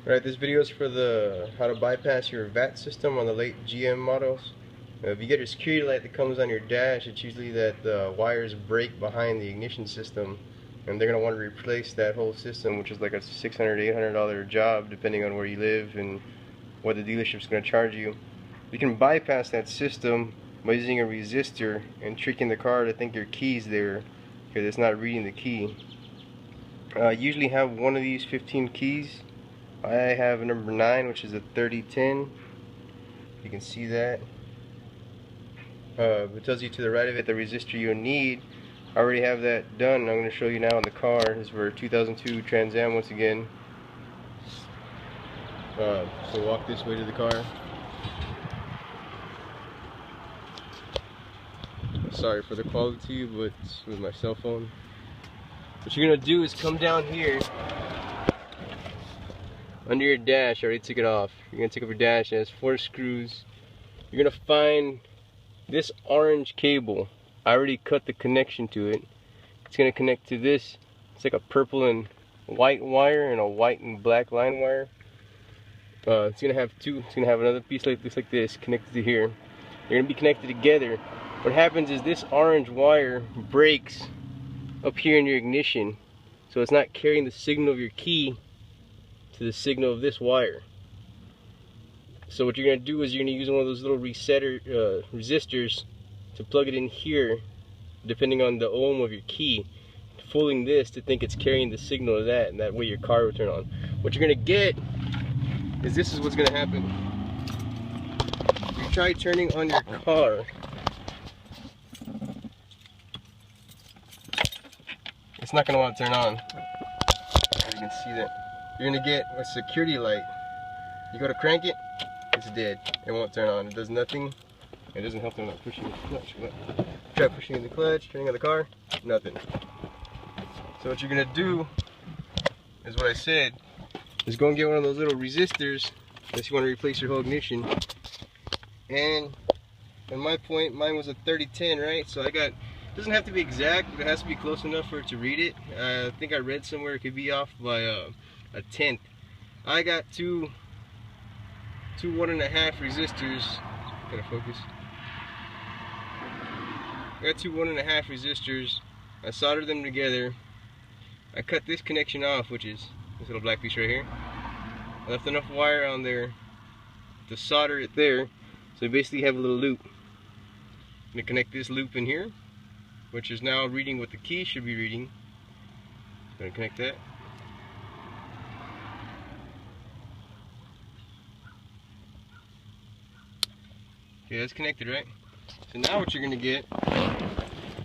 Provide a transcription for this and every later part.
Alright, this video is for the how to bypass your VAT system on the late GM models. If you get a security light that comes on your dash, it's usually that the wires break behind the ignition system, and they're going to want to replace that whole system, which is like a $600 $800 job depending on where you live and what the dealership's going to charge you. You can bypass that system by using a resistor and tricking the car to think your key's there because it's not reading the key. You usually have one of these 15 keys. I have a number 9, which is a 3010. You can see that. It tells you to the right of it the resistor you'll need. I already have that done. I'm going to show you now in the car. This is for 2002 Trans Am once again. So walk this way to the car. Sorry for the quality, but it's with my cell phone. What you're going to do is come down here under your dash. I already took it off. You're going to take off your dash. It has 4 screws. You're going to find this orange cable. I already cut the connection to it. It's going to connect to this. It's like a purple and white wire and a white and black line wire. It's going to have two. It's going to have another piece like this connected to here. They're going to be connected together. What happens is this orange wire breaks up here in your ignition, so it's not carrying the signal of your key to the signal of this wire. So what you're going to do is you're going to use one of those little resistors to plug it in here, depending on the ohm of your key, fooling this to think it's carrying the signal of that, and that way your car will turn on. What you're going to get is this is what's going to happen. You try turning on your car. It's not going to want to turn on. You can see that. You're going to get a security light. You go to crank it, it's dead. It won't turn on. It does nothing. It doesn't help them not pushing the clutch. Try pushing the clutch, turning on the car, nothing. So what you're going to do is what I said, is go and get one of those little resistors unless you want to replace your whole ignition. And at my point, mine was a 3010, right? So I got, it doesn't have to be exact, but it has to be close enough for it to read it. I think I read somewhere it could be off by a 1/10. I got two 1.5 resistors. Gotta focus. I got two 1.5 resistors. I soldered them together. I cut this connection off, which is this little black piece right here. I left enough wire on there to solder it there, so you basically have a little loop. I'm gonna connect this loop in here, which is now reading what the key should be reading. I'm gonna connect that. Okay, that's connected, right? So now what you're gonna get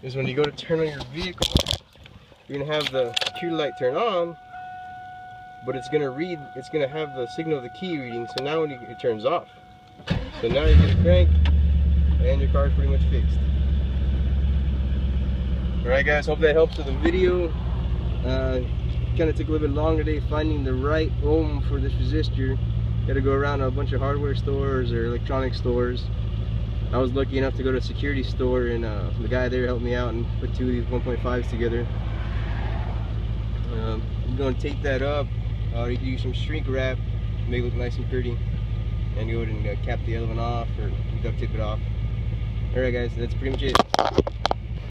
is when you go to turn on your vehicle, you're gonna have the security light turn on, but it's gonna read, it's gonna have the signal of the key reading. So now when it turns off, so now you're gonna crank, and your car is pretty much fixed. Alright guys, hope that helps with the video. Kind of took a little bit longer today finding the right ohm for this resistor. Got to go around a bunch of hardware stores or electronic stores. I was lucky enough to go to a security store, and the guy there helped me out and put 2 of these 1.5s together. I'm going to tape that up. You can use some shrink wrap, make it look nice and pretty, and go ahead and cap the other one off or duct tape it off. Alright guys, that's pretty much it.